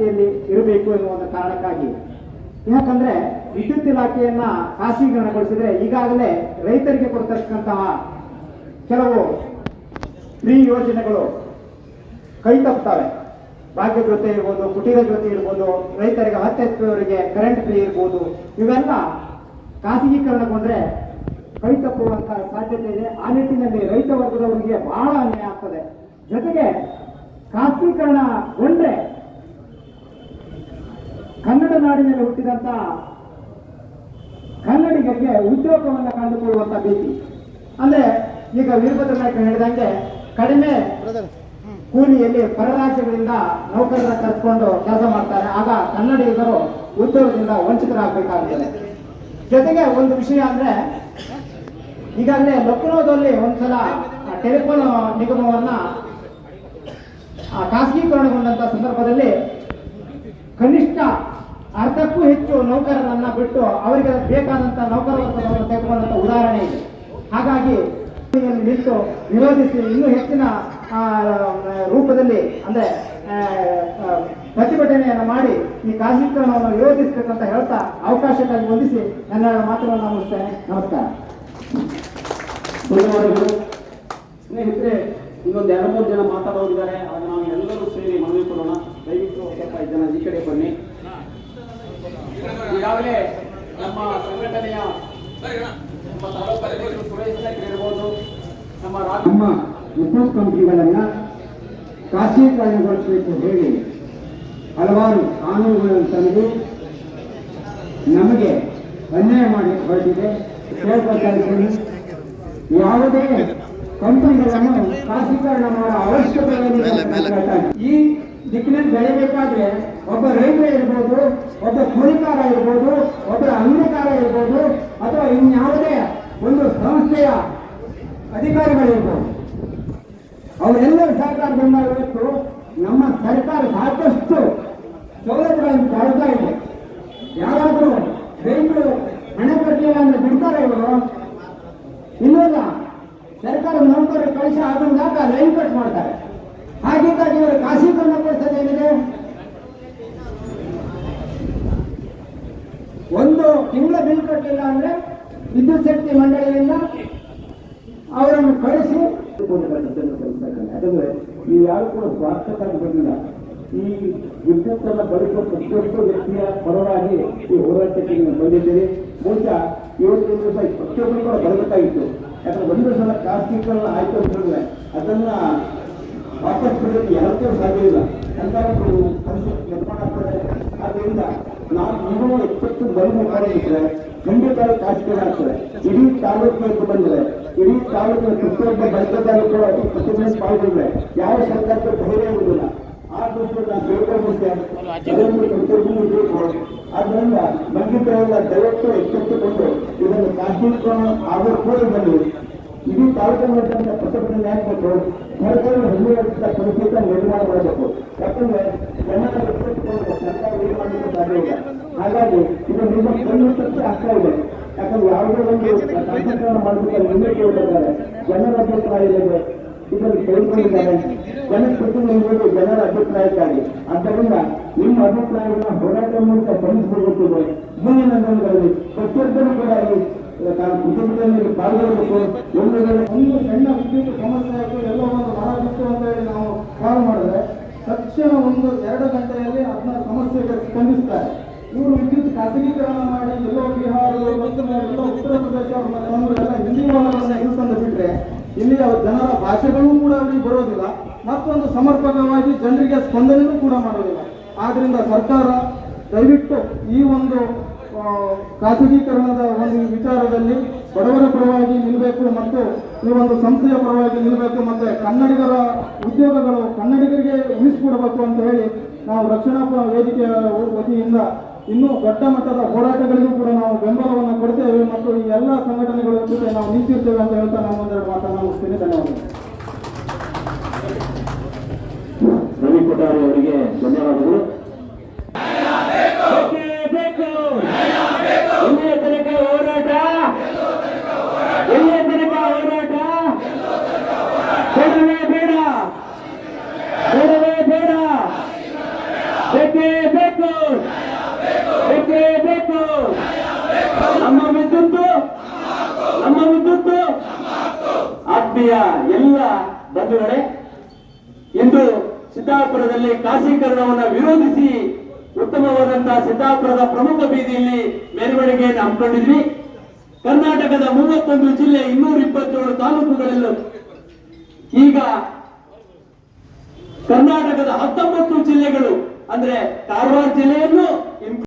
ಸ್ಥಿತಿಯಲ್ಲಿ ಇರಬೇಕು ಎನ್ನುವ ಒಂದು ಕಾರಣಕ್ಕಾಗಿ. ಯಾಕಂದ್ರೆ ವಿದ್ಯುತ್ ಇಲಾಖೆಯನ್ನ ಖಾಸಗೀಕರಣಗೊಳಿಸಿದ್ರೆ ಈಗಾಗಲೇ ರೈತರಿಗೆ ಕೊಡ್ತಕ್ಕಂತಹ ಕೆಲವು ಫ್ರೀ ಯೋಜನೆಗಳು ಕೈ ತಪ್ಪುತ್ತವೆ. ಭಾಗ್ಯ ಜೊತೆ ಇರ್ಬೋದು, ಕುಟೀರ ಜೊತೆ ಇರ್ಬೋದು, ರೈತರಿಗೆ 10 ಎಚ್ಪಿಯವರಿಗೆ ಕರೆಂಟ್ ಫ್ರೀ ಇರ್ಬೋದು, ಇವೆಲ್ಲ ಖಾಸಗೀಕರಣಗೊಂಡ್ರೆ ಕೈ ತಪ್ಪುವಂತಹ ಸಾಧ್ಯತೆ ಇದೆ. ಆ ನಿಟ್ಟಿನಲ್ಲಿ ರೈತ ವರ್ಗದವರಿಗೆ ಬಹಳ ಅನ್ಯಾಯ ಆಗ್ತದೆ. ಜೊತೆಗೆ ಖಾಸಗೀಕರಣಗೊಂಡ್ರೆ ಕನ್ನಡ ನಾಡಿನಲ್ಲಿ ಹುಟ್ಟಿದಂತ ಕನ್ನಡಿಗರಿಗೆ ಉದ್ಯೋಗವನ್ನು ಕಂಡುಕೊಳ್ಳುವಂತ ಭೀತಿ. ಅಂದ್ರೆ ಈಗ ವೀರಭದ್ರ ನಾಯ್ಕ ಹೇಳಿದಂಗೆ ಕಡಿಮೆ ಕೂಲಿಯಲ್ಲಿ ಪರರಾಜ್ಯಗಳಿಂದ ನೌಕರರ ಕರೆದುಕೊಂಡು ಕೆಲಸ ಮಾಡ್ತಾರೆ. ಆಗ ಕನ್ನಡಿಗರು ಉದ್ಯೋಗದಿಂದ ವಂಚಿತರಾಗಬೇಕಾಗುತ್ತದೆ. ಜೊತೆಗೆ ಒಂದು ವಿಷಯ ಅಂದ್ರೆ ಈಗಾಗಲೇ ಲಕ್ನೋದಲ್ಲಿ ಒಂದ್ಸಲ ಟೆಲಿಫೋನ್ ನಿಗಮವನ್ನ ಖಾಸಗೀಕರಣಗೊಂಡಂತ ಸಂದರ್ಭದಲ್ಲಿ ಕನಿಷ್ಠ ಅರ್ಧಕ್ಕೂ ಹೆಚ್ಚು ನೌಕರರನ್ನ ಬಿಟ್ಟು ಅವರಿಗೆ ಬೇಕಾದಂತ ನೌಕರ ವರ್ಗವನ್ನು ತೆಗೆದುಕೊಂಡಂತ ಉದಾಹರಣೆ ಇದೆ. ಹಾಗಾಗಿ ನಿಂತು ವಿರೋಧಿಸಿ ಇನ್ನೂ ಹೆಚ್ಚಿನ ರೂಪದಲ್ಲಿ ಅಂದ್ರೆ ಪ್ರತಿಭಟನೆಯನ್ನು ಮಾಡಿ ಈ ಖಾಸಗೀಕರಣವನ್ನು ವಿರೋಧಿಸಬೇಕಂತ ಹೇಳ್ತಾ ಅವಕಾಶಕ್ಕಾಗಿ ಹೊಂದಿಸಿ ನನ್ನ ಮಾತುಗಳನ್ನು ಮುಗಿಸ್ತೇನೆ. ನಮಸ್ಕಾರ. ಧನ್ಯವಾದಗಳು. ಸ್ನೇಹಿತರೆ, ಇನ್ನೊಂದು 2-3 ಜನ ಮಾತಾಡೋರಿದ್ದಾರೆ. ಆಗ ನಾವು ಎಲ್ಲರೂ ಸೇರಿ ಮನವಿ ಕೊಡೋಣ. ದಯವಿಟ್ಟು ಸ್ವಲ್ಪ 5 ಜನ ಈ ಕಡೆ ಬನ್ನಿ. ಈಗಾಗಲೇ ನಮ್ಮ ಸಂಘಟನೆಯ ಇರ್ಬೋದು, ನಮ್ಮ ವಿದ್ಯುತ್ ಕಂಪನಿಗಳನ್ನ ಖಾಸಗೀಕರಣಗೊಳಿಸಬೇಕು ಹೇಳಿ ಹಲವಾರು ಕಾನೂನುಗಳನ್ನು ತಂದು ನಮಗೆ ಅನ್ಯಾಯ ಮಾಡಿ ಹೊರಟಿದೆ. ಹೇಳ್ಬೇಕಾಗಿದ್ದೀನಿ, ಯಾವುದೇ ಕಂಪನಿಗಳನ್ನು ಖಾಸಗೀಕರಣ ಮಾಡೋ ಅವಶ್ಯಕತೆ ಈ ದಿಕ್ಕಿನಲ್ಲಿ ಬೆಳಿಬೇಕಾದ್ರೆ ಒಬ್ಬ ರೈತ ಇರ್ಬೋದು, ಒಬ್ಬ ಕೂಲಿಕಾರ ಇರ್ಬೋದು, ಒಬ್ಬ ಅಂಗಡಿಕಾರ ಇರ್ಬೋದು, ಅಥವಾ ಇನ್ಯಾವುದೇ ಒಂದು ಸಂಸ್ಥೆಯ ಅಧಿಕಾರಿಗಳಿರ್ಬೋದು, ಅವರೆಲ್ಲರೂ ಸಹಕಾರದಿಂದ ಇವತ್ತು ನಮ್ಮ ಸರ್ಕಾರ ಸಾಕಷ್ಟು ಸವಲತ್ತುಗಳನ್ನು ಕೊಡ್ತಾ ಇದೆ. ಯಾರಾದರೂ ರೈತರು ಹಣ ಕಟ್ಟಲಿಲ್ಲ ಅಂದ್ರೆ ಬಿಡ್ತಾರೆ ಇವರು? ಇನ್ನೊಂದ ಸರ್ಕಾರ ನೌಕರರು ಕಳಿಸಿ ಆದಂದಾಗ ಲೈನ್ ಕಟ್ ಮಾಡ್ತಾರೆ. ಹಾಗಾಗಿ ಇವರು ಖಾಸಗೀಕರಣಗೊಳಿಸೋದೇನಿದೆ? ಒಂದು ತಿಂಗಳ ಬಿಲ್ ಕಟ್ಟಲಿಲ್ಲ ಅಂದ್ರೆ ವಿದ್ಯುತ್ ಶಕ್ತಿ ಮಂಡಳಿಯಿಂದ ಅವರನ್ನು ಕಳಿಸಿ ಯಾಕಂದ್ರೆ ಈ ಯಾರು ಕೂಡ ಸ್ವಾರ್ಥಕ್ಕಾಗಿ ಬಂದಿಲ್ಲ. ಈ ವಿದ್ಯುತ್ ಅನ್ನ ಬಳಸುವ ಪ್ರತಿಯೊಬ್ಬ ವ್ಯಕ್ತಿಯ ಪರವಾಗಿ ಈ ಹೋರಾಟಕ್ಕೆ ನೀವು ಬಂದಿದ್ದೀರಿ. ಬಹುಶಃ ಇವತ್ತಿನ ದಿವಸ ಪ್ರತಿಯೊಬ್ಬರು ಕೂಡ ಬರಬೇಕಾಗಿತ್ತು. ಯಾಕಂದ್ರೆ ಒಂದು ಸಲ ಖಾಸಗೀಕರಣ ಆಯ್ತು ಅಂತ ಹೇಳಿದ್ರೆ ಅದನ್ನ ವಾಪಸ್ ಬಿಡೋಕ್ಕೆ ಯಾರಿಗೂ ಸಾಧ್ಯ ಇಲ್ಲ ಅಂತ ಒಂದು ಪರಿಸ್ಥಿತಿ ನಿರ್ಮಾಣ ಆಗ್ತದೆ. ಆದ್ದರಿಂದ ನಾವು ಇನ್ನೂ 20 ಬೈಲು ಮಾಡಿದ್ರೆ ಖಂಡಿತ ಖಾಸಗೀಕರಣ ಆಗ್ತದೆ. ಇಡೀ ತಾಲೂಕಿಗೆ ಬಂದರೆ ಇಡೀ ತಾಲೂಕಿನ ಪ್ರತಿಯೊಬ್ಬ ಬಳಕೆದಾರರು ಕೂಡ ಪ್ರತಿಭಟನೆ ಪಾಲ್ಗೊಂಡ್ರೆ ಯಾವ ಸರ್ಕಾರಕ್ಕೆ ಧೈರ್ಯ ಇರುವುದಿಲ್ಲ. ಆ ದೃಷ್ಟಿಯಲ್ಲಿ ನಾನು ಬೇಡ್ಕೊಂಡ್ಬಿಡ್ತೇನೆ, ಅದನ್ನು ಪ್ರತಿಯೊಬ್ಬರು ಬೇಕು. ಆದ್ದರಿಂದ ಬಂದಿದ್ದರೆಲ್ಲ ದಯವಿಟ್ಟು ಎಚ್ಚೆತ್ತುಕೊಂಡು ಇದನ್ನು ಖಾಸಗೀಕರಣ ಆಗೋ ಕೂಡ ಬಂದು ಇಡೀ ತಾಲೂಕಿನ ಪ್ರತಿಭಟನೆ ಹಾಕಬೇಕು. ಸರ್ಕಾರದ ಹಳ್ಳಿಯ ಪರಿಸ್ಥಿತಿ ನಿರ್ಮಾಣ ಮಾಡಬೇಕು. ಯಾಕಂದ್ರೆ ಜನರ ಎಚ್ಚೆತ್ತುಕೊಂಡು ಸರ್ಕಾರ ಏನು ಮಾಡಲಿಕ್ಕೆ ಸಾಧ್ಯ ಇಲ್ಲ. ಹಾಗಾಗಿ ಇದು ನಿಮ್ಮ ಕಣ್ಣುತ್ತಕ್ಕೆ ಆಗ್ತಾ ಇದೆ. ಯಾಕಂದ್ರೆ ಯಾವುದೇ ಒಂದು ಖಾಸಗೀಕರಣ ಮಾಡಬೇಕು ನಂಬಿಕೆ ಇದ್ದಾರೆ. ಜನರ ಅಭಿಪ್ರಾಯ ಇದೆ, ಇದನ್ನು ತೆಗೆದುಕೊಂಡಿದ್ದಾರೆ. ಜನಪ್ರತಿನಿಧಿಗಳು ಜನರ ಅಭಿಪ್ರಾಯಕ್ಕಾಗಿ. ಆದ್ದರಿಂದ ನಿಮ್ಮ ಅಭಿಪ್ರಾಯಗಳನ್ನ ಹೋರಾಟ ಮೂಲಕ ಬಂಧಿಸಬೇಕಿದೆ. ಮುಂದಿನ ದಿನಗಳಲ್ಲಿ ಪ್ರತಿಯೊಬ್ಬರು ಕೂಡ ಕುಟುಂಬದಲ್ಲಿ ಪಾಲ್ಗೊಳ್ಳಬೇಕು. ಒಂದು ಸಣ್ಣ ವಿದ್ಯುತ್ ಸಮಸ್ಯೆ ಆಯಿತು, ಎಲ್ಲೋ ಒಂದು ಮರ ಬಿತ್ತು ಅಂತ ಹೇಳಿ ನಾವು ಕಾಲ್ ಮಾಡಿದ್ರೆ ತಕ್ಷಣ 1-2 ಗಂಟೆಯಲ್ಲಿ ಅದನ್ನ ಸಮಸ್ಯೆಗೆ ಸ್ಪಂದಿಸ್ತಾರೆ. ಇವರು ವಿದ್ಯುತ್ ಖಾಸಗೀಕರಣ ಮಾಡಿ ಎಲ್ಲೋ ಬಿಹಾರ ಎಲ್ಲೋ ಉತ್ತರ ಪ್ರದೇಶ ಎಲ್ಲ ಹಿಂದಿ ಮೂಲಗಳನ್ನು ಇಳಿಸ್ಕೊಂಡು ಬಿಟ್ಟರೆ ಇಲ್ಲಿಯ ಜನರ ಭಾಷೆಗಳೂ ಕೂಡ ಅವರಿಗೆ ಬರೋದಿಲ್ಲ. ಮತ್ತೊಂದು ಸಮರ್ಪಕವಾಗಿ ಜನರಿಗೆ ಸ್ಪಂದನೆಯೂ ಕೂಡ ಮಾಡೋದಿಲ್ಲ. ಆದ್ರಿಂದ ಸರ್ಕಾರ ದಯವಿಟ್ಟು ಈ ಒಂದು ಖಾಸಗೀಕರಣದ ಒಂದು ವಿಚಾರದಲ್ಲಿ ಬಡವರ ಪರವಾಗಿ ನಿಲ್ಲಬೇಕು ಮತ್ತು ಈ ಒಂದು ಸಂಸ್ಥೆಯ ಪರವಾಗಿ ನಿಲ್ಲಬೇಕು. ಮತ್ತೆ ಕನ್ನಡಿಗರ ಉದ್ಯೋಗಗಳು ಕನ್ನಡಿಗರಿಗೆ ಉಳಿಸಿಕೊಡಬೇಕು ಅಂತ ಹೇಳಿ ನಾವು ರಕ್ಷಣಾ ವೇದಿಕೆಯ ವತಿಯಿಂದ ಇನ್ನೂ ದೊಡ್ಡ ಮಟ್ಟದ ಹೋರಾಟಗಳಿಗೂ ಕೂಡ ನಾವು ಬೆಂಬಲವನ್ನು ಕೊಡ್ತೇವೆ ಮತ್ತು ಈ ಎಲ್ಲ ಸಂಘಟನೆಗಳ ಜೊತೆ ನಾವು ನಿಂತಿರ್ತೇವೆ ಅಂತ ಹೇಳ್ತಾ ನಾನು ಒಂದೆರಡು ಮಾತನ್ನು ಮುಗಿಸ್ತೇನೆ. ಧನ್ಯವಾದಗಳು. ರವಿ ಕೊಠಾರಿ ಅವರಿಗೆ ಧನ್ಯವಾದಗಳು. ಎಲ್ಲಿಯ ತನಕ ಹೋರಾಟ? ಎಲ್ಲಿಯ ತನಕ ಹೋರಾಟ? ಬೇಡವೇ ಬೇಡ, ಬೇಡವೇ ಬೇಡ. ಬೇಕೇ ಬೇಕು, ಬೇಕೇ ಬೇಕು. ನಮ್ಮ ವಿದ್ಯುತ್ತು, ನಮ್ಮ ವಿದ್ಯುತ್ತು. ಆತ್ಮೀಯ ಎಲ್ಲ ಬಂಧುಗಳೇ, ಇಂದು ಸಿದ್ದಾಪುರದಲ್ಲಿ ಖಾಸಗೀಕರಣವನ್ನು ವಿರೋಧಿಸಿ ಉತ್ತಮವಾದಂತಹ ಸಿದ್ದಾಪುರದ ಪ್ರಮುಖ ಬೀದಿಯಲ್ಲಿ ಮೆರವಣಿಗೆಯನ್ನು ಹಮ್ಮಿಕೊಂಡಿದ್ವಿ. ಕರ್ನಾಟಕದ 31 ಜಿಲ್ಲೆ 227 ತಾಲೂಕುಗಳಲ್ಲೂ ಈಗ ಕರ್ನಾಟಕದ 19 ಜಿಲ್ಲೆಗಳು ಅಂದ್ರೆ ಕಾರವಾರ ಜಿಲ್ಲೆಯನ್ನು